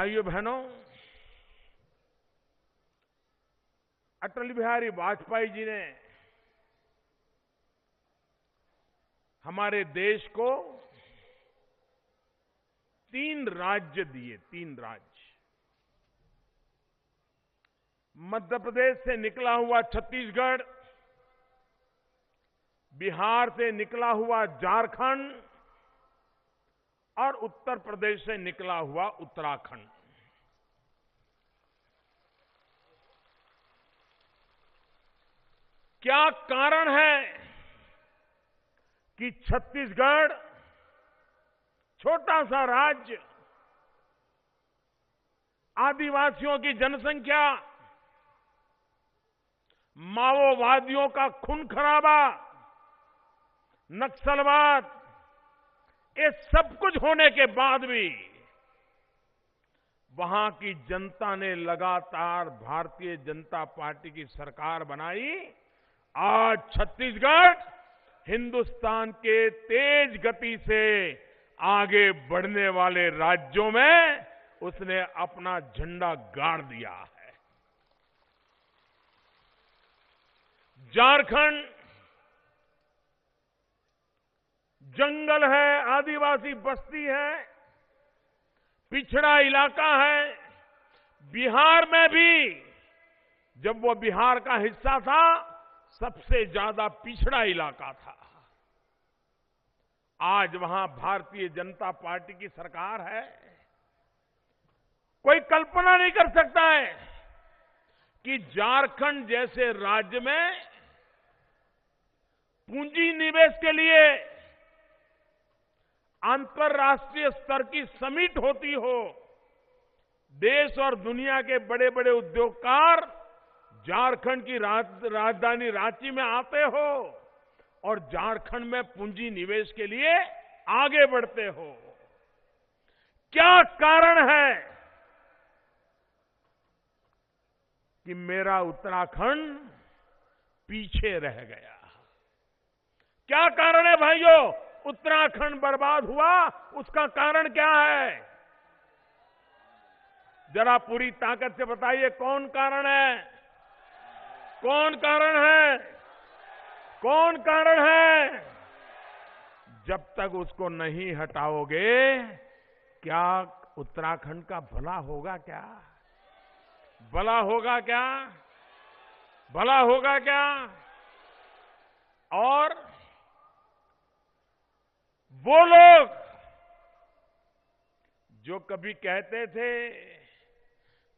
भाइयों बहनों, अटल बिहारी वाजपेयी जी ने हमारे देश को 3 राज्य दिए। 3 राज्य। मध्य प्रदेश से निकला हुआ छत्तीसगढ़, बिहार से निकला हुआ झारखंड और उत्तर प्रदेश से निकला हुआ उत्तराखंड। क्या कारण है कि छत्तीसगढ़ छोटा सा राज्य, आदिवासियों की जनसंख्या, माओवादियों का खून खराबा, नक्सलवाद, ये सब कुछ होने के बाद भी वहां की जनता ने लगातार भारतीय जनता पार्टी की सरकार बनाई। आज छत्तीसगढ़ हिंदुस्तान के तेज गति से आगे बढ़ने वाले राज्यों में उसने अपना झंडा गाड़ दिया है। झारखंड जंगल है, आदिवासी बस्ती है, पिछड़ा इलाका है। बिहार में भी जब वो बिहार का हिस्सा था, सबसे ज्यादा पिछड़ा इलाका था। आज वहां भारतीय जनता पार्टी की सरकार है। कोई कल्पना नहीं कर सकता है कि झारखंड जैसे राज्य में पूंजी निवेश के लिए अंतर्राष्ट्रीय स्तर की समिट होती हो, देश और दुनिया के बड़े बड़े उद्योगकार झारखंड की राजधानी रांची में आते हो और झारखंड में पूंजी निवेश के लिए आगे बढ़ते हो। क्या कारण है कि मेरा उत्तराखंड पीछे रह गया? क्या कारण है भाइयों? उत्तराखंड बर्बाद हुआ, उसका कारण क्या है? जरा पूरी ताकत से बताइए, कौन कारण है? कौन कारण है? कौन कारण है? जब तक उसको नहीं हटाओगे, क्या उत्तराखंड का भला होगा? क्या भला होगा? क्या भला होगा? क्या? और वो लोग जो कभी कहते थे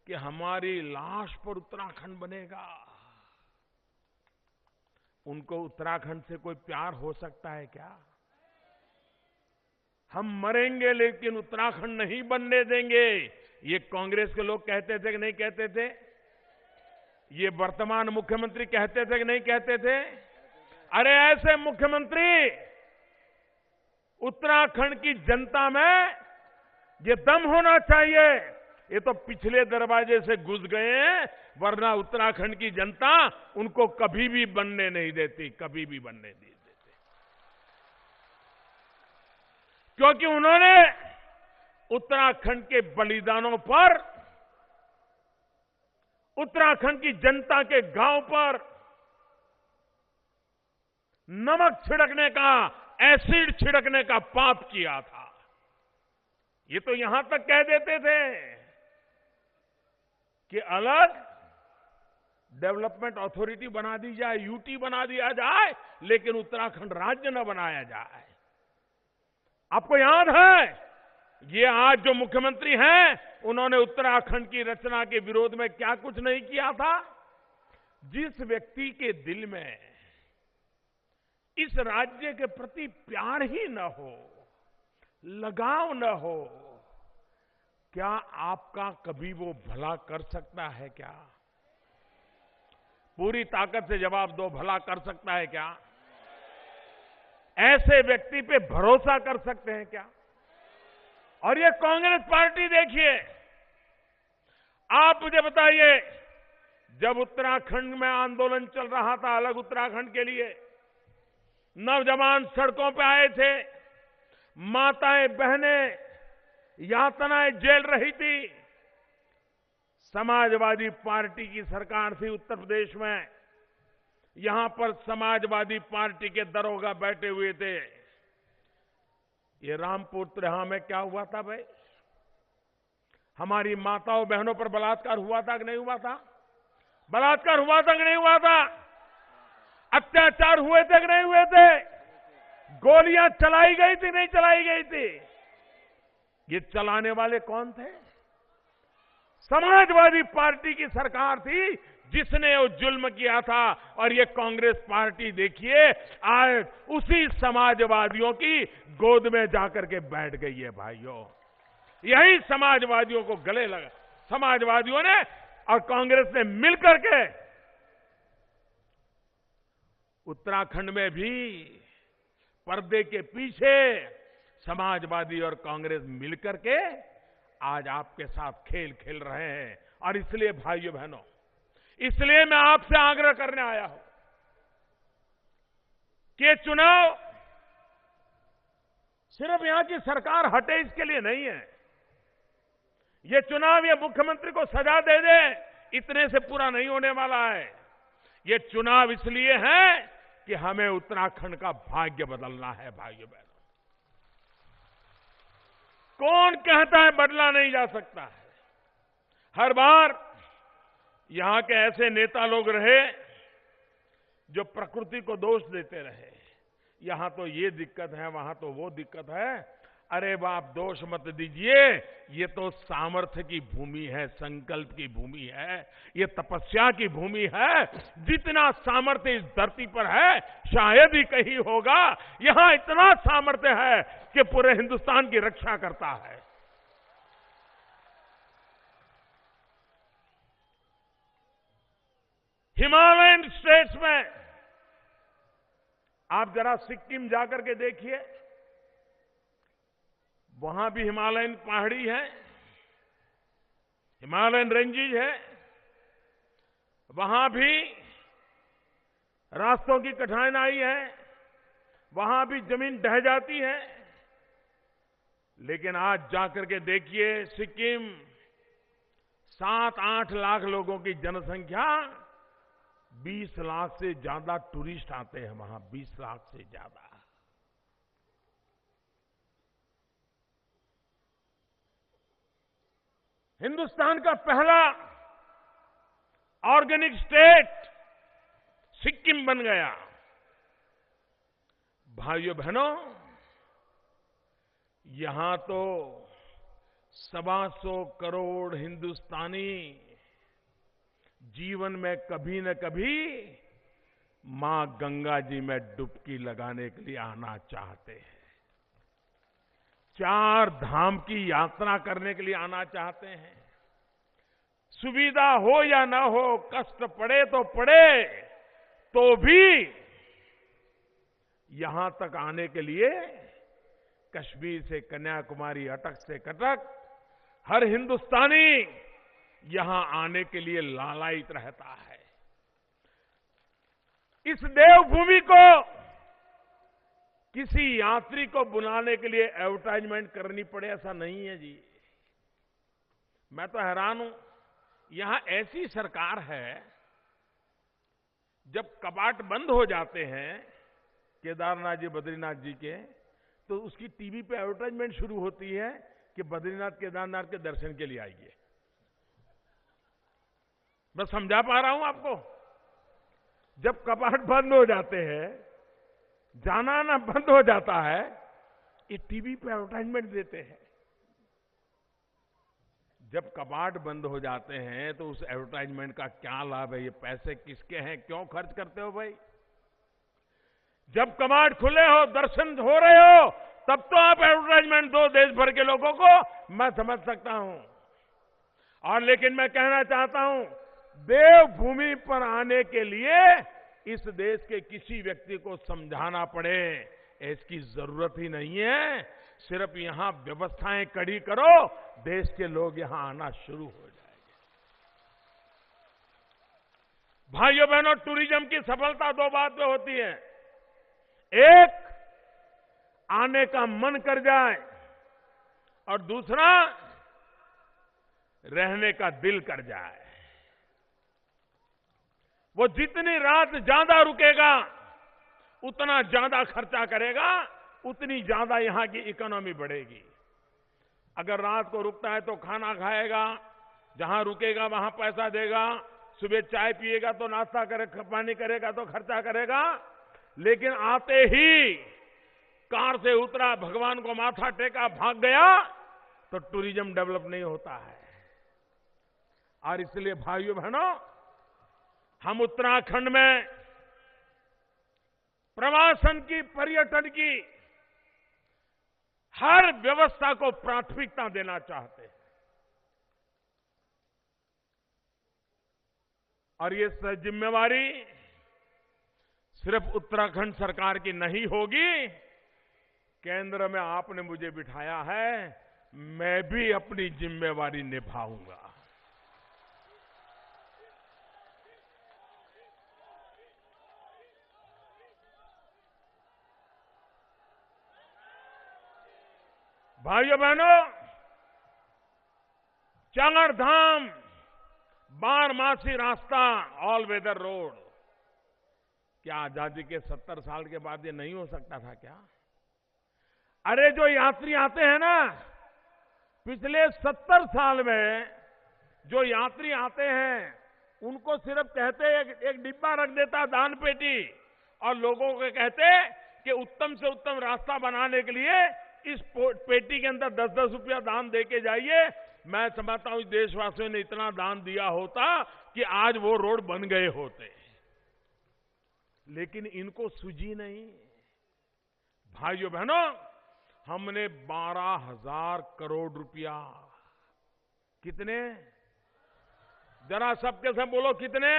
कि हमारी लाश पर उत्तराखंड बनेगा, उनको उत्तराखंड से कोई प्यार हो सकता है क्या? हम मरेंगे लेकिन उत्तराखंड नहीं बनने देंगे, ये कांग्रेस के लोग कहते थे कि नहीं कहते थे? ये वर्तमान मुख्यमंत्री कहते थे कि नहीं कहते थे? अरे ऐसे मुख्यमंत्री उत्तराखंड की जनता में ये दम होना चाहिए। ये तो पिछले दरवाजे से घुस गए हैं, वरना उत्तराखंड की जनता उनको कभी भी बनने नहीं देती, कभी भी बनने नहीं देती। क्योंकि उन्होंने उत्तराखंड के बलिदानों पर, उत्तराखंड की जनता के गांव पर नमक छिड़कने का, एसिड छिड़कने का पाप किया था। ये तो यहां तक कह देते थे कि अलग डेवलपमेंट अथॉरिटी बना दी जाए, यूटी बना दिया जाए, लेकिन उत्तराखंड राज्य न बनाया जाए। आपको याद है, ये आज जो मुख्यमंत्री हैं, उन्होंने उत्तराखंड की रचना के विरोध में क्या कुछ नहीं किया था? जिस व्यक्ति के दिल में इस राज्य के प्रति प्यार ही न हो, लगाव न हो, क्या आपका कभी वो भला कर सकता है क्या? पूरी ताकत से जवाब दो, भला कर सकता है क्या? ऐसे व्यक्ति पे भरोसा कर सकते हैं क्या? और ये कांग्रेस पार्टी देखिए, आप मुझे बताइए, जब उत्तराखंड में आंदोलन चल रहा था अलग उत्तराखंड के लिए, नौजवान सड़कों पे आए थे, माताएं बहनें यातनाएं झेल रही थी, समाजवादी पार्टी की सरकार थी उत्तर प्रदेश में। यहां पर समाजवादी पार्टी के दरोगा बैठे हुए थे। ये रामपुर त्रिहा में क्या हुआ था भाई? हमारी माताओं बहनों पर बलात्कार हुआ था कि नहीं हुआ था? बलात्कार हुआ था कि नहीं हुआ था? अत्याचार हुए थे कि नहीं हुए थे? गोलियां चलाई गई थी नहीं चलाई गई थी? ये चलाने वाले कौन थे? समाजवादी पार्टी की सरकार थी जिसने वो जुल्म किया था। और ये कांग्रेस पार्टी देखिए आज उसी समाजवादियों की गोद में जाकर के बैठ गई है भाइयों। यही समाजवादियों को गले लगा, समाजवादियों ने और कांग्रेस ने मिलकर के उत्तराखंड में भी पर्दे के पीछे समाजवादी और कांग्रेस मिलकर के आज आपके साथ खेल खेल रहे हैं। और इसलिए भाइयों बहनों, इसलिए मैं आपसे आग्रह करने आया हूं कि चुनाव सिर्फ यहां की सरकार हटे इसके लिए नहीं है। ये चुनाव ये मुख्यमंत्री को सजा दे दे इतने से पूरा नहीं होने वाला है। ये चुनाव इसलिए है कि हमें उत्तराखंड का भाग्य बदलना है भाइयों बहनों। कौन कहता है बदला नहीं जा सकता है? हर बार यहां के ऐसे नेता लोग रहे जो प्रकृति को दोष देते रहे। यहां तो ये दिक्कत है, वहां तो वो दिक्कत है। अरे बाप, दोष मत दीजिए। ये तो सामर्थ्य की भूमि है, संकल्प की भूमि है, ये तपस्या की भूमि है। जितना सामर्थ्य इस धरती पर है शायद ही कहीं होगा। यहां इतना सामर्थ्य है कि पूरे हिंदुस्तान की रक्षा करता है। हिमालयन स्टेट्स में आप जरा सिक्किम जाकर के देखिए, वहां भी हिमालयन पहाड़ी है, हिमालयन रेंजेज है। वहां भी रास्तों की कठिनाई है, वहां भी जमीन ढह जाती है। लेकिन आज जाकर के देखिए सिक्किम, 7-8 लाख लोगों की जनसंख्या, 20 लाख से ज्यादा टूरिस्ट आते हैं वहां, 20 लाख से ज्यादा। हिंदुस्तान का पहला ऑर्गेनिक स्टेट सिक्किम बन गया। भाइयों बहनों, यहां तो 125 करोड़ हिंदुस्तानी जीवन में कभी न कभी मां गंगा जी में डुबकी लगाने के लिए आना चाहते हैं। 4 धाम की यात्रा करने के लिए आना चाहते हैं। सुविधा हो या ना हो, कष्ट पड़े तो भी यहां तक आने के लिए कश्मीर से कन्याकुमारी, अटक से कटक, हर हिंदुस्तानी यहां आने के लिए लालायित रहता है। इस देवभूमि को किसी यात्री को बुलाने के लिए एडवर्टाइजमेंट करनी पड़े ऐसा नहीं है जी। मैं तो हैरान हूं, यहां ऐसी सरकार है, जब कपाट बंद हो जाते हैं केदारनाथ जी, बद्रीनाथ जी के, तो उसकी टीवी पे एडवर्टाइजमेंट शुरू होती है कि बद्रीनाथ केदारनाथ के दर्शन के लिए आइए। मैं समझा पा रहा हूं आपको? जब कपाट बंद हो जाते हैं, जाना आना बंद हो जाता है, ये टीवी पे एडवर्टाइजमेंट देते हैं। जब कपाट बंद हो जाते हैं तो उस एडवर्टाइजमेंट का क्या लाभ है? ये पैसे किसके हैं? क्यों खर्च करते हो भाई? जब कपाट खुले हो, दर्शन हो रहे हो, तब तो आप एडवर्टाइजमेंट दो देश भर के लोगों को, मैं समझ सकता हूं। और लेकिन मैं कहना चाहता हूं, देवभूमि पर आने के लिए इस देश के किसी व्यक्ति को समझाना पड़े, इसकी जरूरत ही नहीं है। सिर्फ यहां व्यवस्थाएं कड़ी करो, देश के लोग यहां आना शुरू हो जाएंगे। भाइयों बहनों, टूरिज्म की सफलता 2 बात पे होती है। एक, आने का मन कर जाए, और दूसरा, रहने का दिल कर जाए। वो जितनी रात ज्यादा रुकेगा, उतना ज्यादा खर्चा करेगा, उतनी ज्यादा यहां की इकोनॉमी बढ़ेगी। अगर रात को रुकता है तो खाना खाएगा, जहां रुकेगा वहां पैसा देगा, सुबह चाय पिएगा तो नाश्ता करेगा, पानी करेगा तो खर्चा करेगा। लेकिन आते ही कार से उतरा, भगवान को माथा टेका, भाग गया, तो टूरिज्म डेवलप नहीं होता है। और इसलिए भाइयों बहनों, हम उत्तराखंड में प्रवासन की, पर्यटन की हर व्यवस्था को प्राथमिकता देना चाहते हैं। और ये जिम्मेवारी सिर्फ उत्तराखंड सरकार की नहीं होगी। केंद्र में आपने मुझे बिठाया है, मैं भी अपनी जिम्मेवारी निभाऊंगा। भाइयों बहनों, चार धाम, बारमासी रास्ता, ऑल वेदर रोड, क्या आजादी के 70 साल के बाद ये नहीं हो सकता था क्या? अरे जो यात्री आते हैं ना, पिछले 70 साल में जो यात्री आते हैं, उनको सिर्फ कहते एक डिब्बा रख देता दान पेटी, और लोगों को कहते कि उत्तम से उत्तम रास्ता बनाने के लिए इस पेटी के अंदर 10-10 रुपया दान दे के जाइए। मैं समझता हूं देशवासियों ने इतना दान दिया होता कि आज वो रोड बन गए होते। लेकिन इनको सूझी नहीं। भाइयों बहनों, हमने 12,000 करोड़ रुपया, कितने, जरा सबके सब बोलो, कितने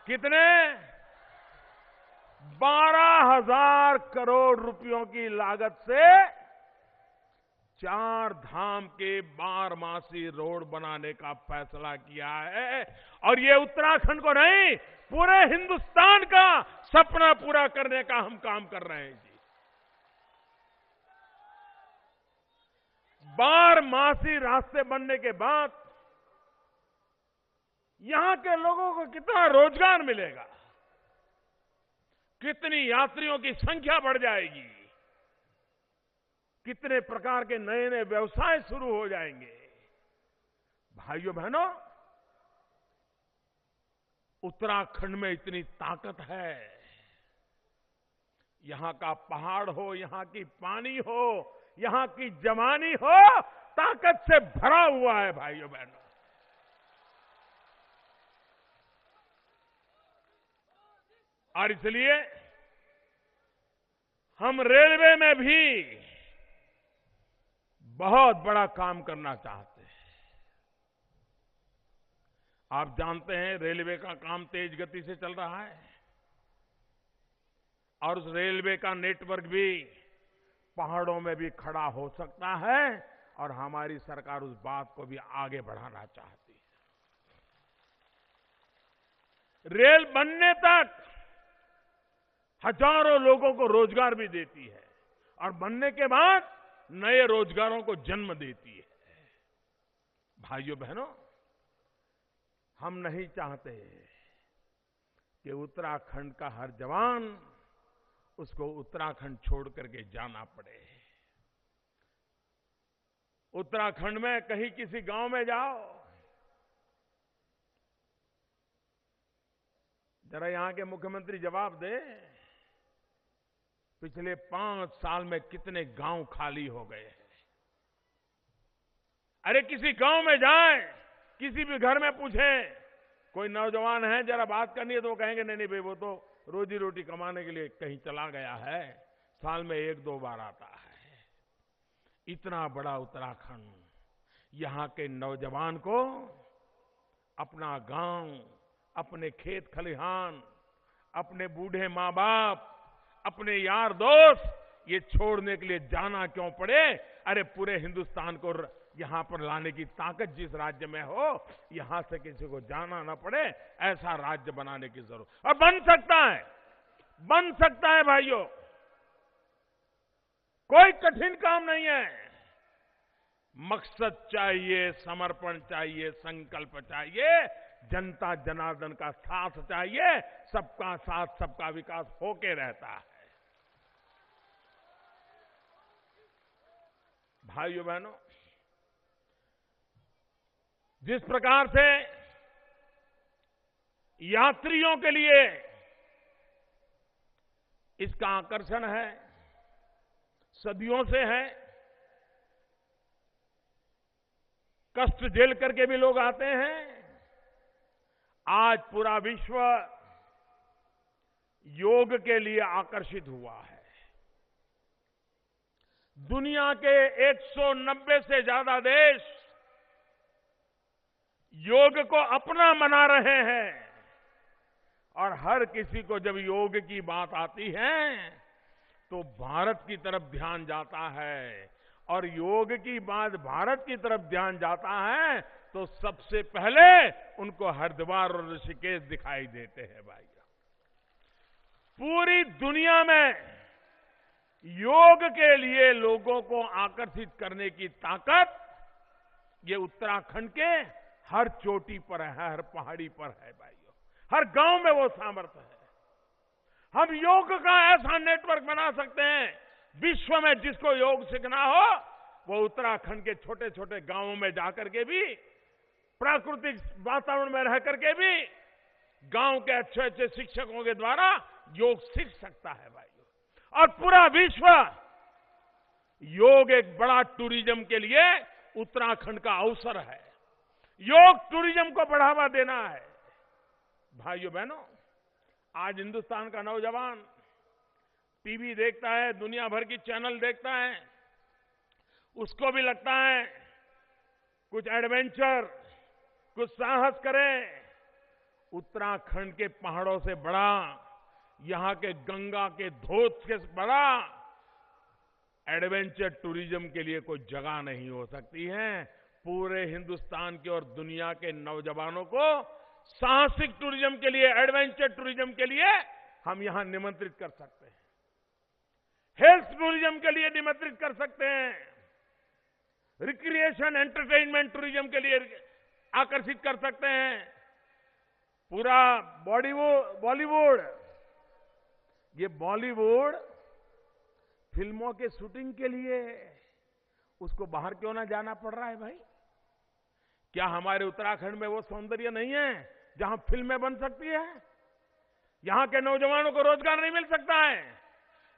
कितने 12,000 करोड़ रुपयों की लागत से 4 धाम के बारमासी रोड बनाने का फैसला किया है। और ये उत्तराखंड को नहीं, पूरे हिंदुस्तान का सपना पूरा करने का हम काम कर रहे हैं जी। बारमासी रास्ते बनने के बाद यहां के लोगों को कितना रोजगार मिलेगा, कितनी यात्रियों की संख्या बढ़ जाएगी, कितने प्रकार के नए नए व्यवसाय शुरू हो जाएंगे। भाइयों बहनों, उत्तराखंड में इतनी ताकत है। यहां का पहाड़ हो, यहां की पानी हो, यहां की जवानी हो, ताकत से भरा हुआ है भाइयों बहनों। और इसलिए हम रेलवे में भी बहुत बड़ा काम करना चाहते हैं। आप जानते हैं रेलवे का काम तेज गति से चल रहा है, और उस रेलवे का नेटवर्क भी पहाड़ों में भी खड़ा हो सकता है, और हमारी सरकार उस बात को भी आगे बढ़ाना चाहती है। रेल बनने तक हजारों लोगों को रोजगार भी देती है, और बनने के बाद नए रोजगारों को जन्म देती है। भाइयों बहनों, हम नहीं चाहते कि उत्तराखंड का हर जवान उसको उत्तराखंड छोड़ करके जाना पड़े। उत्तराखंड में कहीं किसी गांव में जाओ, जरा यहां के मुख्यमंत्री जवाब दे, पिछले 5 साल में कितने गांव खाली हो गए हैं। अरे किसी गांव में जाए, किसी भी घर में पूछे, कोई नौजवान है जरा बात करनी है, तो वो कहेंगे नहीं नहीं भाई, वो तो रोजी रोटी कमाने के लिए कहीं चला गया है, साल में 1-2 बार आता है। इतना बड़ा उत्तराखंड, यहां के नौजवान को अपना गांव, अपने खेत खलिहान, अपने बूढ़े माँ बाप, अपने यार दोस्त, ये छोड़ने के लिए जाना क्यों पड़े? अरे पूरे हिंदुस्तान को यहां पर लाने की ताकत जिस राज्य में हो, यहां से किसी को जाना ना पड़े, ऐसा राज्य बनाने की जरूरत। और बन सकता है भाइयों, कोई कठिन काम नहीं है। मकसद चाहिए, समर्पण चाहिए, संकल्प चाहिए, जनता जनार्दन का साथ चाहिए। सबका साथ सबका विकास होके रहता है। भाइयों बहनों, जिस प्रकार से यात्रियों के लिए इसका आकर्षण है, सदियों से है, कष्ट झेल करके भी लोग आते हैं। आज पूरा विश्व योग के लिए आकर्षित हुआ है। दुनिया के 190 से ज्यादा देश योग को अपना मना रहे हैं। और हर किसी को जब योग की बात आती है तो भारत की तरफ ध्यान जाता है। और योग की बात भारत की तरफ ध्यान जाता है तो सबसे पहले उनको हरिद्वार और ऋषिकेश दिखाई देते हैं। भाई, पूरी दुनिया में योग के लिए लोगों को आकर्षित करने की ताकत ये उत्तराखंड के हर चोटी पर है, हर पहाड़ी पर है भाइयों, हर गांव में वो सामर्थ्य है। हम योग का ऐसा नेटवर्क बना सकते हैं, विश्व में जिसको योग सीखना हो वो उत्तराखंड के छोटे छोटे गांवों में जाकर के भी, प्राकृतिक वातावरण में रह करके भी, गांव के अच्छे अच्छे शिक्षकों के द्वारा योग सीख सकता है भाइयों। और पूरा विश्व योग एक बड़ा टूरिज्म के लिए उत्तराखंड का अवसर है। योग टूरिज्म को बढ़ावा देना है। भाइयों बहनों, आज हिंदुस्तान का नौजवान टीवी देखता है, दुनिया भर की चैनल देखता है, उसको भी लगता है कुछ एडवेंचर, कुछ साहस करें। उत्तराखंड के पहाड़ों से बड़ा, यहां के गंगा के धोध से बड़ा एडवेंचर टूरिज्म के लिए कोई जगह नहीं हो सकती है। पूरे हिंदुस्तान के और दुनिया के नौजवानों को साहसिक टूरिज्म के लिए, एडवेंचर टूरिज्म के लिए हम यहां निमंत्रित कर सकते हैं। हेल्थ टूरिज्म के लिए निमंत्रित कर सकते हैं। रिक्रिएशन एंटरटेनमेंट टूरिज्म के लिए आकर्षित कर सकते हैं। पूरा बॉलीवुड, ये बॉलीवुड फिल्मों के शूटिंग के लिए उसको बाहर क्यों ना जाना पड़ रहा है भाई? क्या हमारे उत्तराखंड में वो सौंदर्य नहीं है जहां फिल्में बन सकती है? यहां के नौजवानों को रोजगार नहीं मिल सकता है?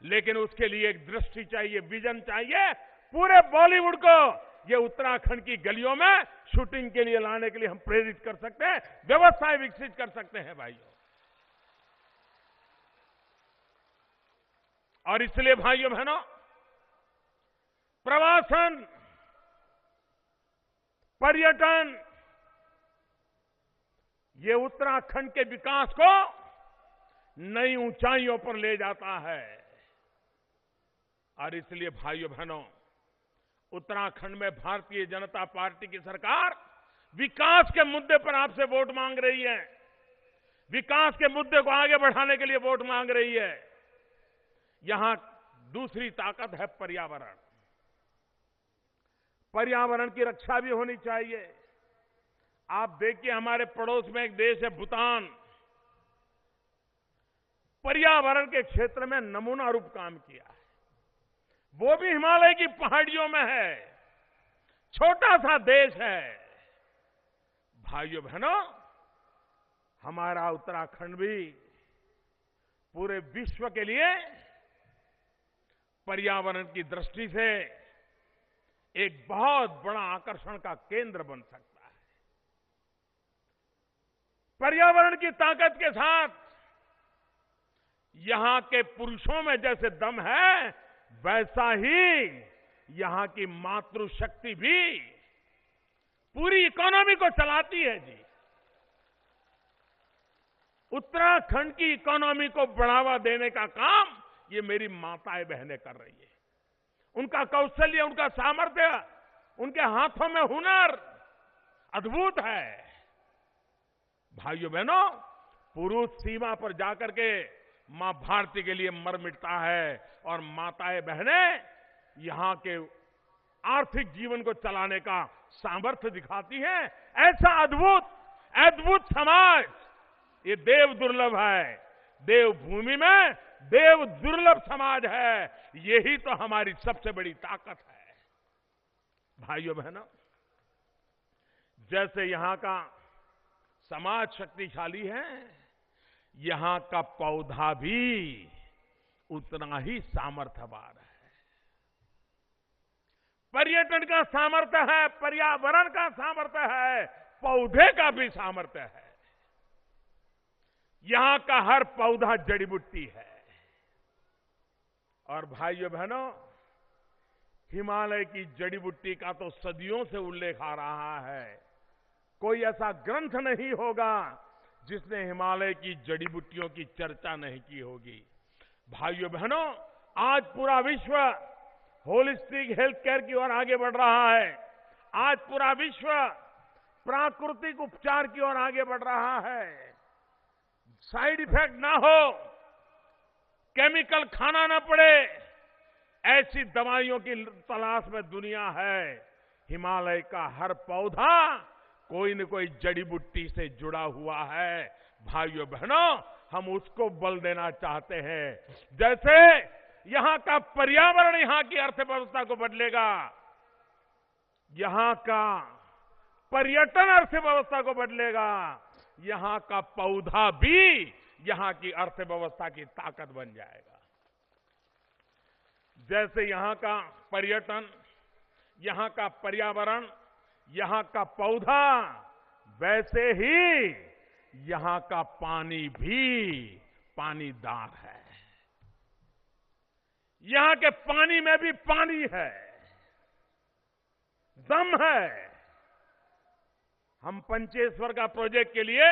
लेकिन उसके लिए एक दृष्टि चाहिए, विजन चाहिए। पूरे बॉलीवुड को ये उत्तराखंड की गलियों में शूटिंग के लिए लाने के लिए हम प्रेरित कर सकते हैं, व्यवस्थाएं विकसित कर सकते हैं भाइयों। और इसलिए भाइयों बहनों, प्रवासन, पर्यटन, ये उत्तराखंड के विकास को नई ऊंचाइयों पर ले जाता है। और इसलिए भाइयों बहनों, उत्तराखंड में भारतीय जनता पार्टी की सरकार विकास के मुद्दे पर आपसे वोट मांग रही है। विकास के मुद्दे को आगे बढ़ाने के लिए वोट मांग रही है। यहां दूसरी ताकत है पर्यावरण। पर्यावरण की रक्षा भी होनी चाहिए। आप देखिए, हमारे पड़ोस में एक देश है भूटान, पर्यावरण के क्षेत्र में नमूना रूप काम किया है। वो भी हिमालय की पहाड़ियों में है, छोटा सा देश है। भाइयों बहनों, हमारा उत्तराखंड भी पूरे विश्व के लिए पर्यावरण की दृष्टि से एक बहुत बड़ा आकर्षण का केंद्र बन सकता है। पर्यावरण की ताकत के साथ यहां के पुरुषों में जैसे दम है, वैसा ही यहां की मातृशक्ति भी पूरी इकोनॉमी को चलाती है जी। उत्तराखंड की इकोनॉमी को बढ़ावा देने का काम ये मेरी माताएं बहनें कर रही है। उनका कौशल्य, उनका सामर्थ्य, उनके हाथों में हुनर अद्भुत है। भाइयों बहनों, पुरुष सीमा पर जाकर के मां भारती के लिए मर मिटता है और माताएं बहनें यहां के आर्थिक जीवन को चलाने का सामर्थ्य दिखाती है। ऐसा अद्भुत समाज ये देव दुर्लभ है। देवभूमि में देव दुर्लभ समाज है। यही तो हमारी सबसे बड़ी ताकत है। भाइयों बहनों, जैसे यहां का समाज शक्तिशाली है, यहां का पौधा भी उतना ही सामर्थ्यवान है। पर्यटन का सामर्थ्य है, पर्यावरण का सामर्थ्य है, पौधे का भी सामर्थ्य है। यहां का हर पौधा जड़ी बूटी है। और भाइयों बहनों, हिमालय की जड़ी बूटी का तो सदियों से उल्लेख आ रहा है। कोई ऐसा ग्रंथ नहीं होगा जिसने हिमालय की जड़ी बूटियों की चर्चा नहीं की होगी। भाइयों बहनों, आज पूरा विश्व होलिस्टिक हेल्थ केयर की ओर आगे बढ़ रहा है। आज पूरा विश्व प्राकृतिक उपचार की ओर आगे बढ़ रहा है। साइड इफेक्ट ना हो, केमिकल खाना ना पड़े, ऐसी दवाइयों की तलाश में दुनिया है। हिमालय का हर पौधा कोई न कोई जड़ी बूटी से जुड़ा हुआ है। भाइयों बहनों, हम उसको बल देना चाहते हैं। जैसे यहां का पर्यावरण यहां की अर्थव्यवस्था को बदलेगा, यहां का पर्यटन अर्थव्यवस्था को बदलेगा, यहां का पौधा भी यहां की अर्थव्यवस्था की ताकत बन जाएगा। जैसे यहां का पर्यटन, यहां का पर्यावरण, यहां का पौधा, वैसे ही यहां का पानी भी पानीदार है। यहां के पानी में भी पानी है, दम है। हम पंचेश्वर का प्रोजेक्ट के लिए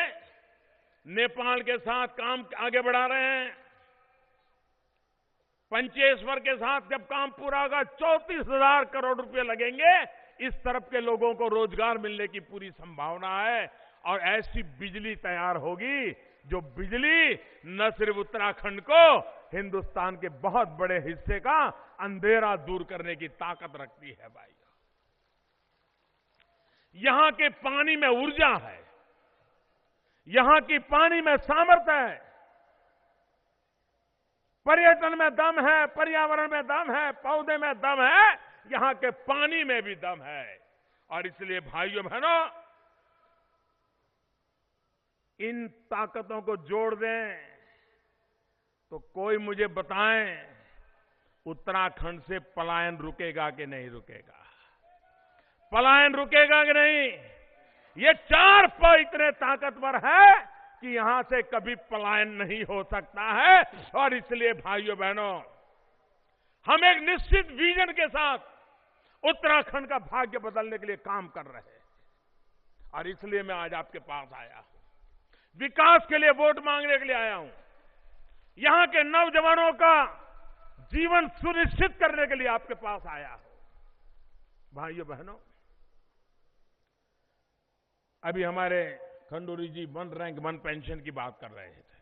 नेपाल के साथ काम आगे बढ़ा रहे हैं। पंचेश्वर के साथ जब काम पूरा होगा 34,000 करोड़ रुपए लगेंगे। इस तरफ के लोगों को रोजगार मिलने की पूरी संभावना है। और ऐसी बिजली तैयार होगी जो बिजली न सिर्फ उत्तराखंड को, हिंदुस्तान के बहुत बड़े हिस्से का अंधेरा दूर करने की ताकत रखती है। भाई, यहां के पानी में ऊर्जा है, यहां की पानी में सामर्थ्य है, पर्यटन में दम है, पर्यावरण में दम है, पौधे में दम है, यहां के पानी में भी दम है। और इसलिए भाइयों बहनों, इन ताकतों को जोड़ दें तो कोई मुझे बताएं, उत्तराखंड से पलायन रुकेगा कि नहीं रुकेगा? पलायन रुकेगा कि नहीं? ये 4 प इतने ताकतवर है कि यहां से कभी पलायन नहीं हो सकता है। और इसलिए भाइयों बहनों, हम एक निश्चित विजन के साथ उत्तराखंड का भाग्य बदलने के लिए काम कर रहे हैं। और इसलिए मैं आज आपके पास आया हूं, विकास के लिए वोट मांगने के लिए आया हूं, यहां के नौजवानों का जीवन सुनिश्चित करने के लिए आपके पास आया हूं। भाइयों बहनों, अभी हमारे खंडूरी जी 1 रैंक 1 पेंशन की बात कर रहे थे।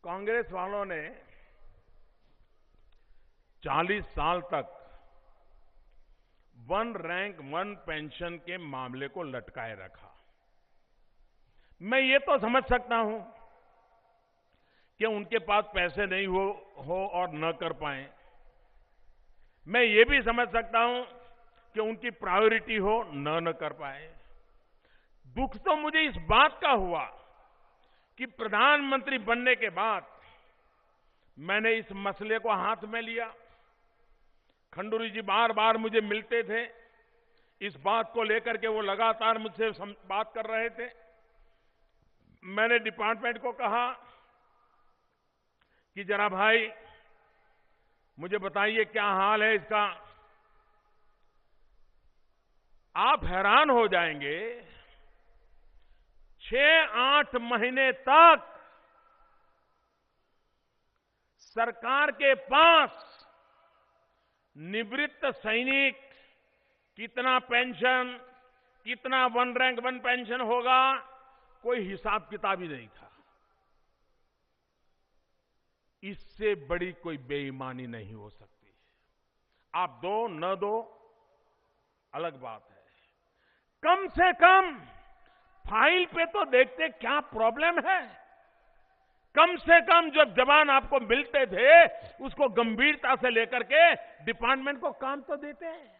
कांग्रेस वालों ने 40 साल तक 1 रैंक 1 पेंशन के मामले को लटकाए रखा। मैं ये तो समझ सकता हूं कि उनके पास पैसे नहीं हो और न कर पाए। मैं ये भी समझ सकता हूं कि उनकी प्रायोरिटी हो न कर पाए। दुख तो मुझे इस बात का हुआ कि प्रधानमंत्री बनने के बाद मैंने इस मसले को हाथ में लिया। खंडूरी जी बार बार मुझे मिलते थे, इस बात को लेकर के वो लगातार मुझसे बात कर रहे थे। मैंने डिपार्टमेंट को कहा कि जरा भाई मुझे बताइए क्या हाल है इसका। आप हैरान हो जाएंगे, 6-8 महीने तक सरकार के पास निवृत्त सैनिक कितना पेंशन, कितना 1 रैंक 1 पेंशन होगा, कोई हिसाब किताब ही नहीं था। इससे बड़ी कोई बेईमानी नहीं हो सकती। आप दो न दो अलग बात है, कम से कम फाइल पे तो देखते क्या प्रॉब्लम है। कम से कम जब जवान आपको मिलते थे उसको गंभीरता से लेकर के डिपार्टमेंट को काम तो देते हैं।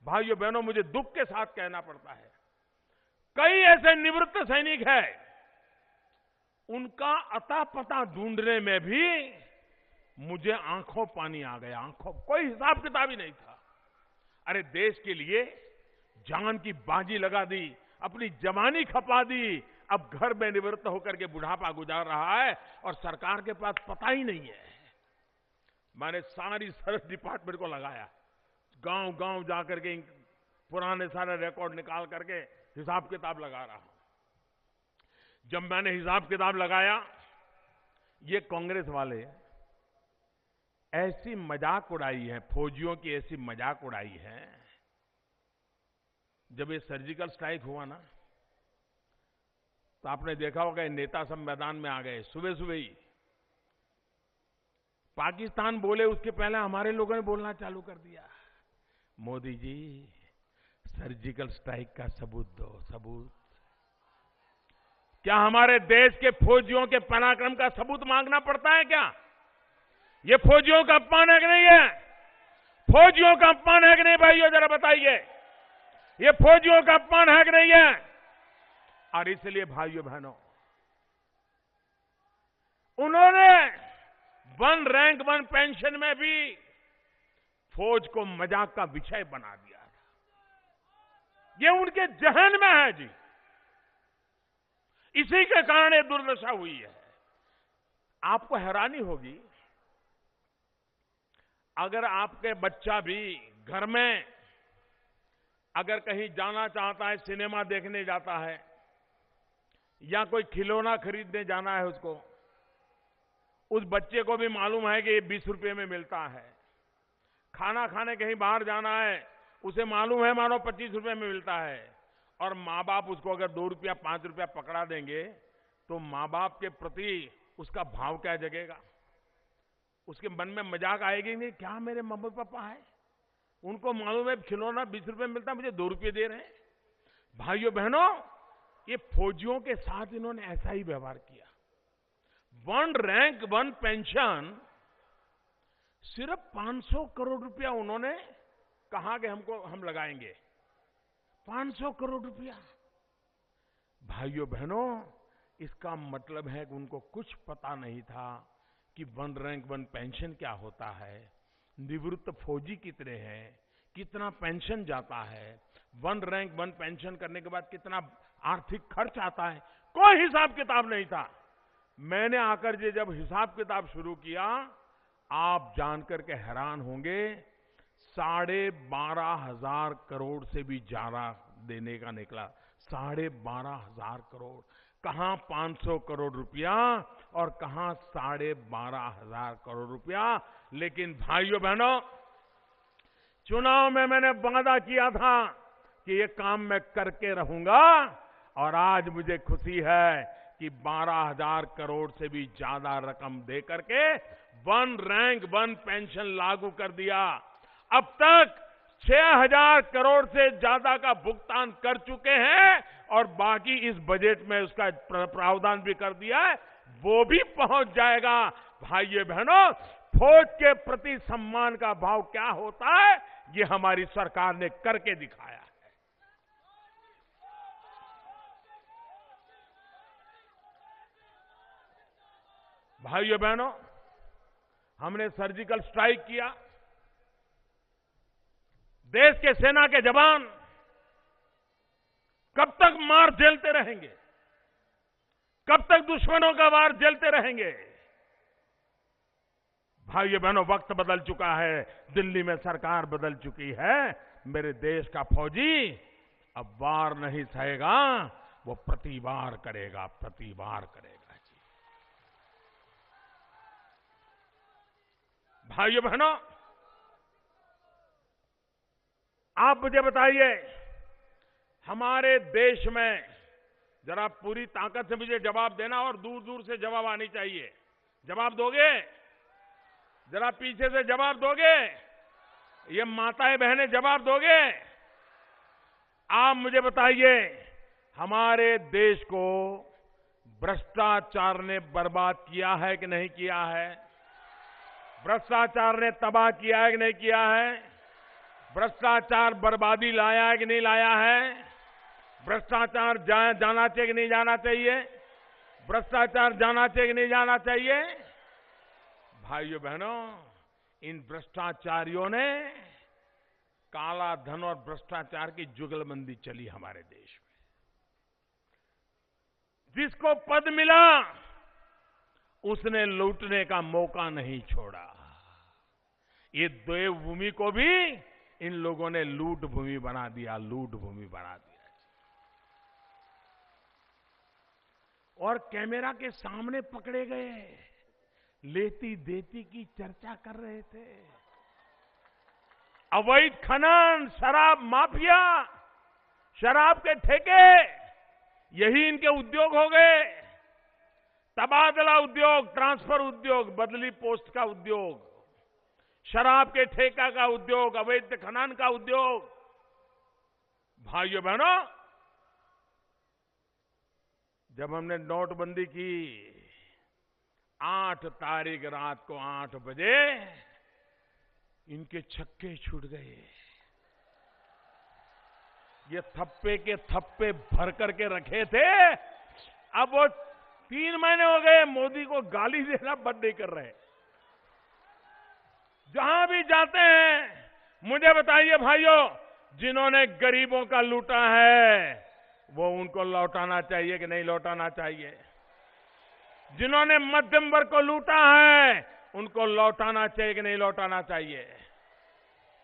भाइयों बहनों, मुझे दुख के साथ कहना पड़ता है, कई ऐसे निवृत्त सैनिक हैं, उनका अता पता ढूंढने में भी मुझे आंखों पानी आ गया। आंखों, कोई हिसाब किताब ही नहीं था। अरे देश के लिए जान की बाजी लगा दी, अपनी जवानी खपा दी, अब घर में निवृत्त होकर के बुढ़ापा गुजार रहा है और सरकार के पास पता ही नहीं है। मैंने सारी सर्विस डिपार्टमेंट को लगाया, गांव गांव जाकर के पुराने सारे रिकॉर्ड निकाल करके हिसाब किताब लगा रहा हूं। जब मैंने हिसाब किताब लगाया, ये कांग्रेस वाले ऐसी मजाक उड़ाई है, फौजियों की ऐसी मजाक उड़ाई है। जब ये सर्जिकल स्ट्राइक हुआ ना, तो आपने देखा होगा ये नेता सब मैदान में आ गए सुबह सुबह ही। पाकिस्तान बोले उसके पहले हमारे लोगों ने बोलना चालू कर दिया, मोदी जी सर्जिकल स्ट्राइक का सबूत दो, सबूत। क्या हमारे देश के फौजियों के पराक्रम का सबूत मांगना पड़ता है क्या? ये फौजियों का अपमान है कि नहीं है? फौजियों का अपमान है कि नहीं भाइयों, जरा बताइए। ये फौजियों का अपमान है कि नहीं है? और इसलिए भाइयों बहनों, उन्होंने वन रैंक वन पेंशन में भी फौज को मजाक का विषय बना दिया था। ये उनके जहन में है जी, इसी के कारण ये दुर्दशा हुई है। आपको हैरानी होगी, अगर आपके बच्चा भी घर में अगर कहीं जाना चाहता है, सिनेमा देखने जाता है या कोई खिलौना खरीदने जाना है उसको, उस बच्चे को भी मालूम है कि ये 20 रुपए में मिलता है। खाना खाने कहीं बाहर जाना है, उसे मालूम है मानो 25 रुपए में मिलता है। और माँ बाप उसको अगर 2 रुपया 5 रुपया पकड़ा देंगे तो माँ बाप के प्रति उसका भाव क्या जगेगा? उसके मन में मजाक आएगी नहीं, क्या मेरे मम्मी पापा है, उनको मालूम है खिलौना 20 रुपए मिलता है, मुझे 2 रुपये दे रहे हैं। भाइयों बहनों, ये फौजियों के साथ इन्होंने ऐसा ही व्यवहार किया। वन रैंक वन पेंशन सिर्फ 500 करोड़ रुपया उन्होंने कहा कि हम लगाएंगे। 500 करोड़ रुपया। भाइयों बहनों, इसका मतलब है कि उनको कुछ पता नहीं था कि वन रैंक वन पेंशन क्या होता है, निवृत्त फौजी कितने हैं, कितना पेंशन जाता है, वन रैंक वन पेंशन करने के बाद कितना आर्थिक खर्च आता है, कोई हिसाब किताब नहीं था। मैंने आकर के जब हिसाब किताब शुरू किया, आप जानकर के हैरान होंगे, 12,500 करोड़ से भी ज्यादा देने का निकला। 12,500 करोड़, कहां 500 करोड़ रुपया और कहां 12,500 करोड़ रुपया। लेकिन भाइयों बहनों, चुनाव में मैंने वादा किया था कि ये काम मैं करके रहूंगा, और आज मुझे खुशी है कि 12,000 करोड़ से भी ज्यादा रकम दे करके वन रैंक वन पेंशन लागू कर दिया। अब तक 6,000 करोड़ से ज्यादा का भुगतान कर चुके हैं और बाकी इस बजट में उसका प्रावधान भी कर दिया है, वो भी पहुंच जाएगा। भाइयों बहनों, फौज के प्रति सम्मान का भाव क्या होता है, ये हमारी सरकार ने करके दिखाया है। भाइयों बहनों, हमने सर्जिकल स्ट्राइक किया। देश के सेना के जवान कब तक मार झेलते रहेंगे? कब तक दुश्मनों का वार झेलते रहेंगे? भाइयों बहनों, वक्त बदल चुका है, दिल्ली में सरकार बदल चुकी है। मेरे देश का फौजी अब वार नहीं सहेगा, वो प्रतिवार करेगा, प्रतिवार करेगा जी। भाइयों बहनों, आप मुझे बताइए, हमारे देश में, जरा पूरी ताकत से मुझे जवाब देना और दूर दूर से जवाब आनी चाहिए, जवाब दोगे? जरा पीछे से जवाब दोगे? ये माताएं बहनें जवाब दोगे? आप मुझे बताइए, हमारे देश को भ्रष्टाचार ने बर्बाद किया है कि नहीं किया है? भ्रष्टाचार ने तबाह किया है कि नहीं किया है? भ्रष्टाचार बर्बादी लाया है कि नहीं लाया है? भ्रष्टाचार जाना चाहिए कि नहीं जाना चाहिए? भ्रष्टाचार जाना चाहिए कि नहीं जाना चाहिए? भाइयों बहनों, इन भ्रष्टाचारियों ने काला धन और भ्रष्टाचार की जुगलबंदी चली हमारे देश में। जिसको पद मिला उसने लूटने का मौका नहीं छोड़ा। ये देवभूमि को भी इन लोगों ने लूट भूमि बना दिया, लूट भूमि बना दिया। और कैमरा के सामने पकड़े गए, लेती देती की चर्चा कर रहे थे। अवैध खनन, शराब माफिया, शराब के ठेके, यही इनके उद्योग हो गए। तबादला उद्योग, ट्रांसफर उद्योग, बदली पोस्ट का उद्योग, शराब के ठेका का उद्योग, अवैध खनन का उद्योग। भाइयों बहनों, जब हमने नोटबंदी की 8 तारीख रात को 8 बजे इनके छक्के छूट गए। ये थप्पे के थप्पे भर करके रखे थे। अब वो 3 महीने हो गए मोदी को गाली देना बंद नहीं कर रहे। जहां भी जाते हैं, मुझे बताइए भाइयों, जिन्होंने गरीबों का लूटा है वो उनको लौटाना चाहिए कि नहीं लौटाना चाहिए? जिन्होंने मध्यम वर्ग को लूटा है उनको लौटाना चाहिए कि नहीं लौटाना चाहिए?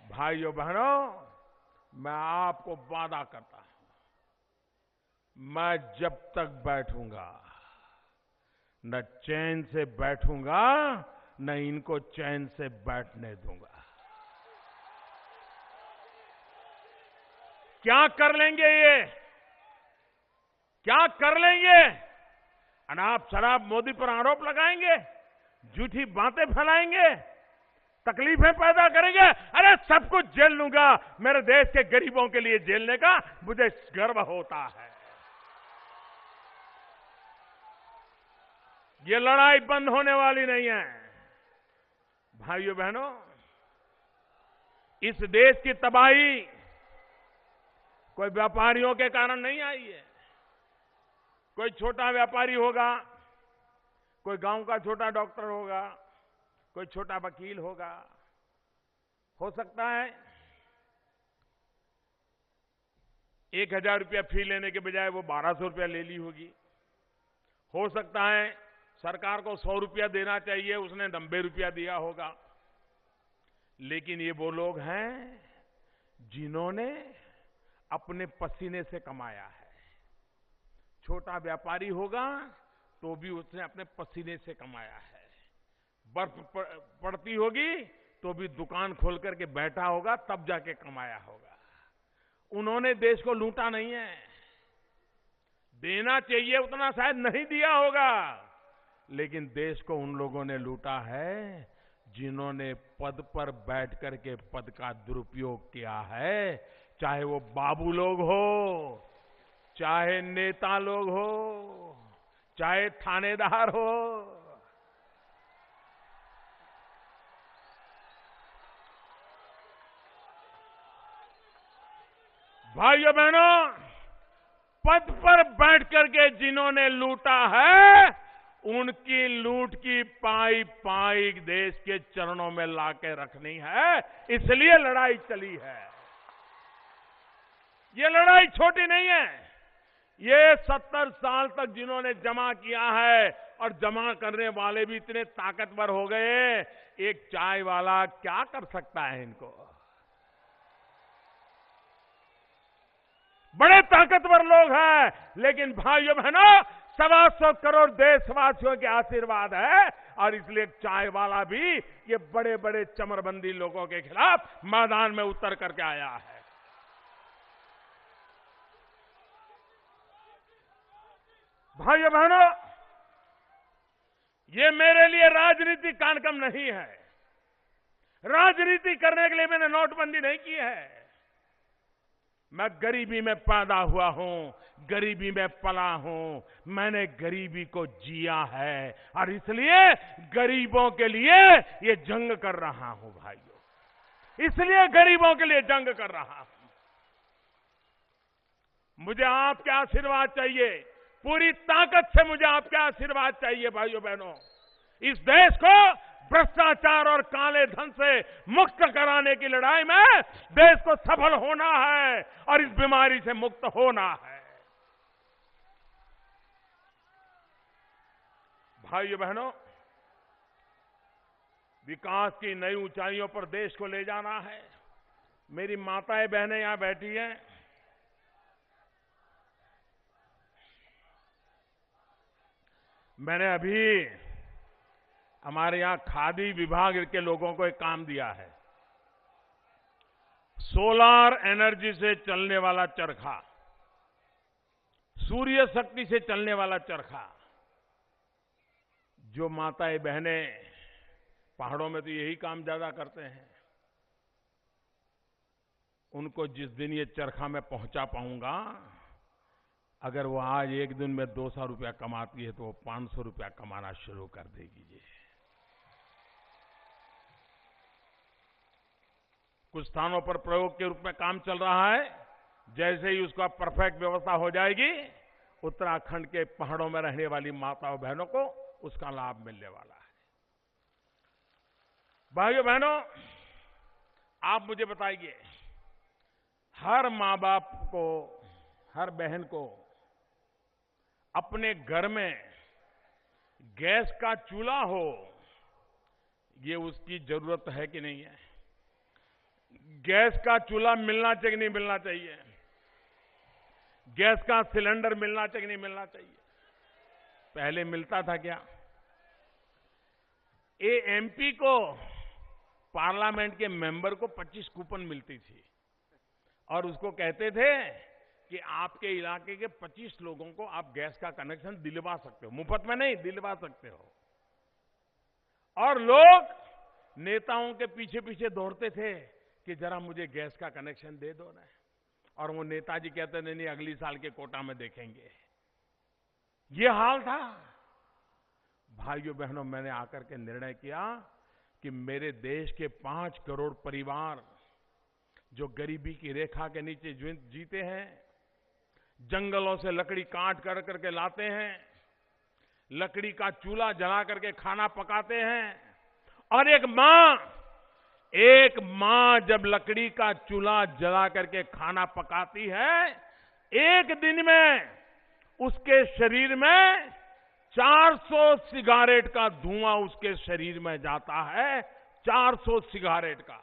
भाइयों बहनों, मैं आपको वादा करता हूं, मैं जब तक बैठूंगा न चैन से बैठूंगा न इनको चैन से बैठने दूंगा। क्या कर लेंगे ये? क्या कर लेंगे? और आप शराब मोदी पर आरोप लगाएंगे, झूठी बातें फैलाएंगे, तकलीफें पैदा करेंगे। अरे सब कुछ झेल लूंगा, मेरे देश के गरीबों के लिए झेलने का मुझे गर्व होता है। ये लड़ाई बंद होने वाली नहीं है। भाइयों बहनों, इस देश की तबाही कोई व्यापारियों के कारण नहीं आई है। कोई छोटा व्यापारी होगा, कोई गांव का छोटा डॉक्टर होगा, कोई छोटा वकील होगा, हो सकता है 1000 रुपया फी लेने के बजाय वो 1200 रुपया ले ली होगी। हो सकता है सरकार को 100 रुपया देना चाहिए, उसने 90 रुपया दिया होगा। लेकिन ये वो लोग हैं जिन्होंने अपने पसीने से कमाया है। छोटा व्यापारी होगा तो भी उसने अपने पसीने से कमाया है। बर्फ पड़ती होगी तो भी दुकान खोल करके बैठा होगा, तब जाके कमाया होगा। उन्होंने देश को लूटा नहीं है। देना चाहिए उतना शायद नहीं दिया होगा, लेकिन देश को उन लोगों ने लूटा है जिन्होंने पद पर बैठ करके पद का दुरुपयोग किया है। चाहे वो बाबू लोग हो, चाहे नेता लोग हो, चाहे थानेदार हो। भाइयों बहनों, पद पर बैठ करके जिन्होंने लूटा है, उनकी लूट की पाई पाई देश के चरणों में लाके रखनी है। इसलिए लड़ाई चली है। ये लड़ाई छोटी नहीं है। ये 70 साल तक जिन्होंने जमा किया है, और जमा करने वाले भी इतने ताकतवर हो गए, एक चाय वाला क्या कर सकता है इनको? बड़े ताकतवर लोग हैं, लेकिन भाइयों बहनों, 125 करोड़ देशवासियों के आशीर्वाद है, और इसलिए चाय वाला भी ये बड़े बड़े चमरबंदी लोगों के खिलाफ मैदान में उतर करके आया है। भाइयों बहनों, ये मेरे लिए राजनीतिक कार्यक्रम नहीं है। राजनीति करने के लिए मैंने नोटबंदी नहीं की है। मैं गरीबी में पैदा हुआ हूं, गरीबी में पला हूं, मैंने गरीबी को जिया है और इसलिए गरीबों के लिए ये जंग कर रहा हूं भाइयों, इसलिए गरीबों के लिए जंग कर रहा हूं। मुझे आपके आशीर्वाद चाहिए, पूरी ताकत से मुझे आपके आशीर्वाद चाहिए भाइयों बहनों। इस देश को भ्रष्टाचार और काले धन से मुक्त कराने की लड़ाई में देश को सफल होना है और इस बीमारी से मुक्त होना है। भाइयों बहनों, विकास की नई ऊंचाइयों पर देश को ले जाना है। मेरी माताएं बहनें यहां बैठी हैं। मैंने अभी हमारे यहां खादी विभाग के लोगों को एक काम दिया है। सोलर एनर्जी से चलने वाला चरखा, सूर्य शक्ति से चलने वाला चरखा। जो माताएं बहनें पहाड़ों में तो यही काम ज्यादा करते हैं, उनको जिस दिन ये चरखा मैं पहुंचा पाऊंगा, अगर वो आज एक दिन में 200 रुपया कमाती है तो वो 500 रुपया कमाना शुरू कर देगी। जी, कुछ स्थानों पर प्रयोग के रूप में काम चल रहा है। जैसे ही उसका परफेक्ट व्यवस्था हो जाएगी, उत्तराखंड के पहाड़ों में रहने वाली माताओं बहनों को उसका लाभ मिलने वाला है। भाइयों बहनों, आप मुझे बताइए, हर मां बाप को, हर बहन को अपने घर में गैस का चूल्हा हो, ये उसकी जरूरत है कि नहीं है? गैस का चूल्हा मिलना चाहिए कि नहीं मिलना चाहिए? गैस का सिलेंडर मिलना चाहिए कि नहीं मिलना चाहिए? पहले मिलता था क्या? एमपी को, पार्लियामेंट के मेंबर को 25 कूपन मिलती थी और उसको कहते थे कि आपके इलाके के 25 लोगों को आप गैस का कनेक्शन दिलवा सकते हो, मुफ्त में नहीं, दिलवा सकते हो। और लोग नेताओं के पीछे पीछे दौड़ते थे कि जरा मुझे गैस का कनेक्शन दे दो ना, और वो नेताजी कहते नहीं, अगली साल के कोटा में देखेंगे। ये हाल था। भाइयों बहनों, मैंने आकर के निर्णय किया कि मेरे देश के 5 करोड़ परिवार जो गरीबी की रेखा के नीचे जीते हैं, जंगलों से लकड़ी काट कर करके लाते हैं, लकड़ी का चूल्हा जला करके खाना पकाते हैं, और एक मां जब लकड़ी का चूल्हा जला करके खाना पकाती है, एक दिन में उसके शरीर में 400 सिगारेट का धुआं उसके शरीर में जाता है। 400 सिगारेट का।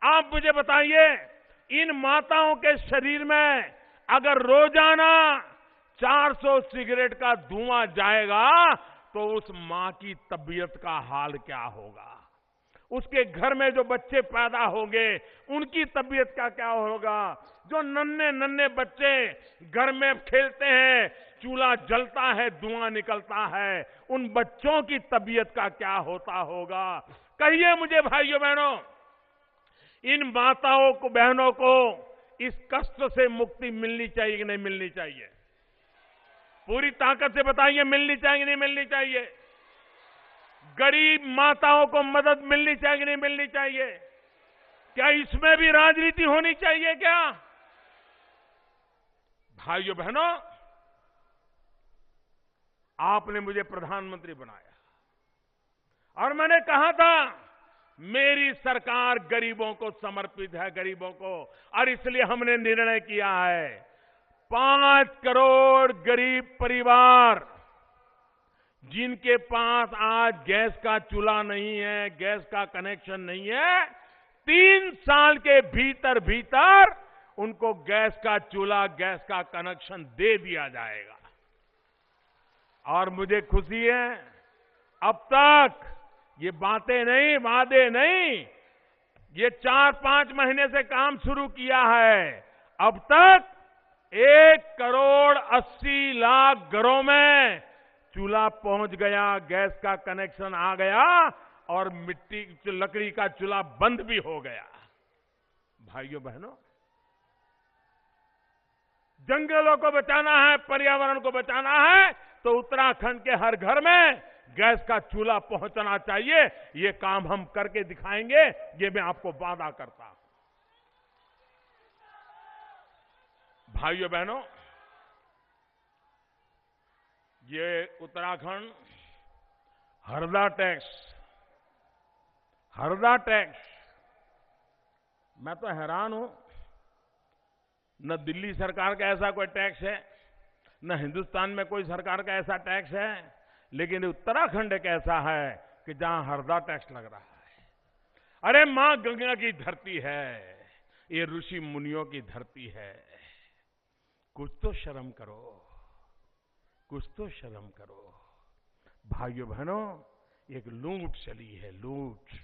आप मुझे बताइए, इन माताओं के शरीर में अगर रोजाना 400 सिगरेट का धुआं जाएगा तो उस मां की तबीयत का हाल क्या होगा? उसके घर में जो बच्चे पैदा होंगे उनकी तबीयत का क्या होगा? जो नन्हे नन्हे बच्चे घर में खेलते हैं, चूल्हा जलता है, धुआं निकलता है, उन बच्चों की तबीयत का क्या होता होगा? कहिए मुझे भाइयों बहनों, इन माताओं को, बहनों को इस कष्ट से मुक्ति मिलनी चाहिए कि नहीं मिलनी चाहिए? पूरी ताकत से बताइए, मिलनी चाहिए कि नहीं मिलनी चाहिए? गरीब माताओं को मदद मिलनी चाहिए कि नहीं मिलनी चाहिए? क्या इसमें भी राजनीति होनी चाहिए क्या? भाइयों बहनों, आपने मुझे प्रधानमंत्री बनाया और मैंने कहा था मेरी सरकार गरीबों को समर्पित है, गरीबों को, और इसलिए हमने निर्णय किया है 5 करोड़ गरीब परिवार जिनके पास आज गैस का चूल्हा नहीं है, गैस का कनेक्शन नहीं है, 3 साल के भीतर भीतर उनको गैस का चूल्हा, गैस का कनेक्शन दे दिया जाएगा। और मुझे खुशी है, अब तक ये बातें नहीं, वादे नहीं, ये 4-5 महीने से काम शुरू किया है। अब तक 1 करोड़ 80 लाख घरों में चूल्हा पहुंच गया, गैस का कनेक्शन आ गया और मिट्टी लकड़ी का चूल्हा बंद भी हो गया। भाइयों बहनों, जंगलों को बचाना है, पर्यावरण को बचाना है तो उत्तराखंड के हर घर में गैस का चूल्हा पहुंचना चाहिए। ये काम हम करके दिखाएंगे, ये मैं आपको वादा करता हूं। भाइयों बहनों, ये उत्तराखंड हरदा टैक्स, मैं तो हैरान हूं, न दिल्ली सरकार का ऐसा कोई टैक्स है, न हिंदुस्तान में कोई सरकार का ऐसा टैक्स है, लेकिन उत्तराखंड एक ऐसा है कि जहां हरदा टैक्स लग रहा है। अरे मां गंगा की धरती है, ये ऋषि मुनियों की धरती है, कुछ तो शर्म करो, कुछ तो शर्म करो। भाइयों बहनों, एक लूट चली है, लूट,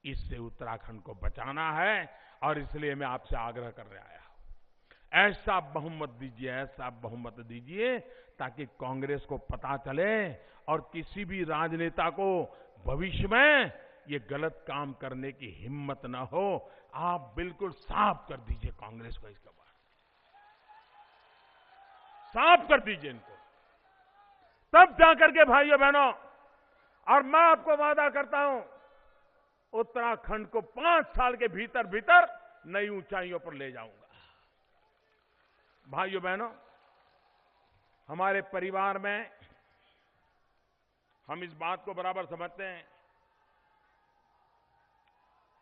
इससे उत्तराखंड को बचाना है और इसलिए मैं आपसे आग्रह करने आया हूं, ऐसा बहुमत दीजिए, ऐसा बहुमत दीजिए ताकि कांग्रेस को पता चले और किसी भी राजनेता को भविष्य में ये गलत काम करने की हिम्मत ना हो। आप बिल्कुल साफ कर दीजिए कांग्रेस को, इसके बाद साफ कर दीजिए इनको, तब जाकर के भाइयों बहनों, और मैं आपको वादा करता हूं उत्तराखंड को 5 साल के भीतर भीतर नई ऊंचाइयों पर ले जाऊंगा। भाइयों बहनों, हमारे परिवार में हम इस बात को बराबर समझते हैं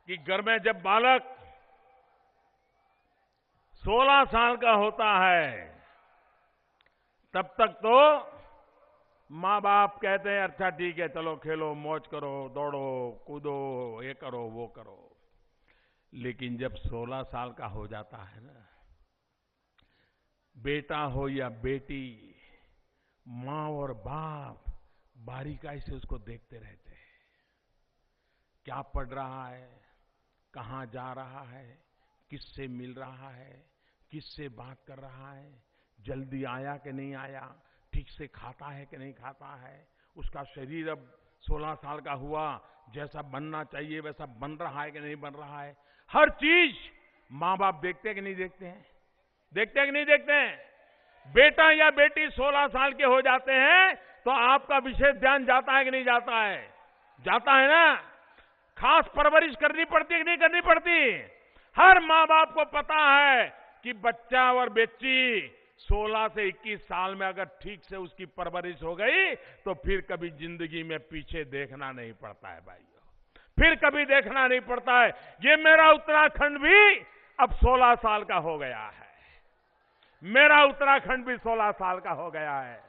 कि घर में जब बालक 16 साल का होता है तब तक तो माँ बाप कहते हैं अच्छा ठीक है, चलो खेलो, मौज करो, दौड़ो कूदो, ये करो वो करो। लेकिन जब 16 साल का हो जाता है ना, बेटा हो या बेटी, माँ और बाप बारीकाई से उसको देखते रहते हैं, क्या पढ़ रहा है, कहाँ जा रहा है, किससे मिल रहा है, किससे बात कर रहा है, जल्दी आया कि नहीं आया, ठीक से खाता है कि नहीं खाता है, उसका शरीर अब 16 साल का हुआ, जैसा बनना चाहिए वैसा बन रहा है कि नहीं बन रहा है। हर चीज माँ बाप देखते हैं कि नहीं देखते हैं, देखते हैं कि नहीं देखते हैं। बेटा या बेटी 16 साल के हो जाते हैं तो आपका विशेष ध्यान जाता है कि नहीं जाता है, जाता है ना। खास परवरिश करनी पड़ती है कि नहीं करनी पड़ती। हर माँ बाप को पता है कि बच्चा और बच्ची 16 से 21 साल में अगर ठीक से उसकी परवरिश हो गई तो फिर कभी जिंदगी में पीछे देखना नहीं पड़ता है भाइयों, फिर कभी देखना नहीं पड़ता है। ये मेरा उत्तराखंड भी अब 16 साल का हो गया है, मेरा उत्तराखंड भी 16 साल का हो गया है।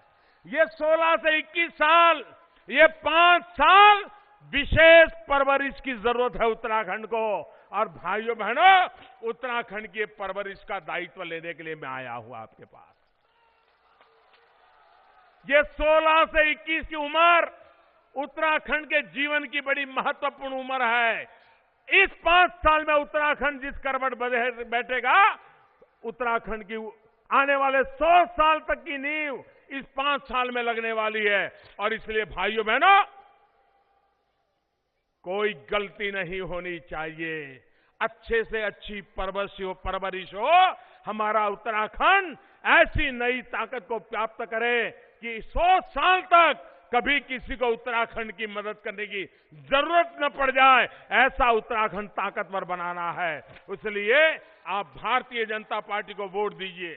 ये 16 से 21 साल, ये 5 साल विशेष परवरिश की जरूरत है उत्तराखंड को। और भाइयों बहनों, उत्तराखंड की परवरिश का दायित्व लेने के लिए मैं आया हूं आपके पास। ये 16 से 21 की उम्र उत्तराखंड के जीवन की बड़ी महत्वपूर्ण उम्र है। इस 5 साल में उत्तराखंड जिस करवट बैठेगा, उत्तराखंड की आने वाले 100 साल तक की नींव इस 5 साल में लगने वाली है। और इसलिए भाइयों बहनों, कोई गलती नहीं होनी चाहिए, अच्छे से अच्छी परवरिश हो। हमारा उत्तराखंड ऐसी नई ताकत को प्राप्त करे कि 100 साल तक कभी किसी को उत्तराखंड की मदद करने की जरूरत न पड़ जाए, ऐसा उत्तराखंड ताकतवर बनाना है। इसलिए आप भारतीय जनता पार्टी को वोट दीजिए,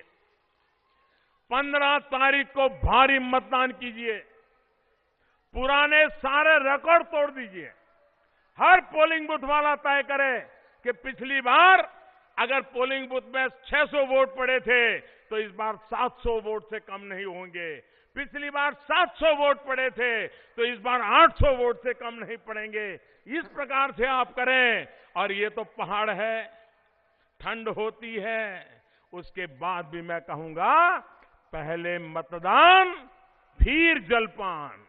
15 तारीख को भारी मतदान कीजिए, पुराने सारे रिकॉर्ड तोड़ दीजिए। हर पोलिंग बूथ वाला तय करे कि पिछली बार अगर पोलिंग बूथ में 600 वोट पड़े थे तो इस बार 700 वोट से कम नहीं होंगे। पिछली बार 700 वोट पड़े थे तो इस बार 800 वोट से कम नहीं पड़ेंगे। इस प्रकार से आप करें। और ये तो पहाड़ है, ठंड होती है, उसके बाद भी मैं कहूंगा पहले मतदान फिर जलपान,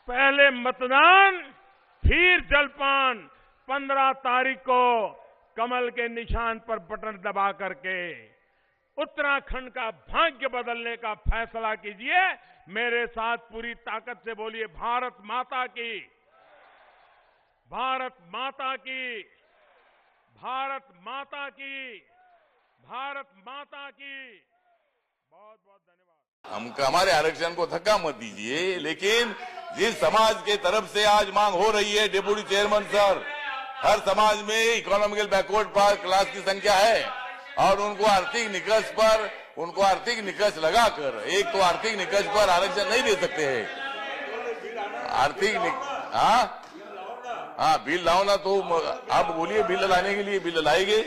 पहले मतदान फिर जलपान। 15 तारीख को कमल के निशान पर बटन दबा करके उत्तराखंड का भाग्य बदलने का फैसला कीजिए। मेरे साथ पूरी ताकत से बोलिए, भारत माता की, भारत माता की, भारत माता की, भारत माता की। बहुत बहुत धन्यवाद। हमको हमारे आरक्षण को धक्का मत दीजिए, लेकिन जिस समाज के तरफ से आज मांग हो रही है डिप्टी चेयरमैन सर, हर समाज में इकोनॉमिकल बैकवर्ड क्लास की संख्या है और उनको आर्थिक निकष लगाकर, एक तो आर्थिक निकष पर आरक्षण नहीं दे सकते हैं। हाँ बिल लाओ ना, तो आप बोलिए बिल लाने के लिए बिल लाएंगे।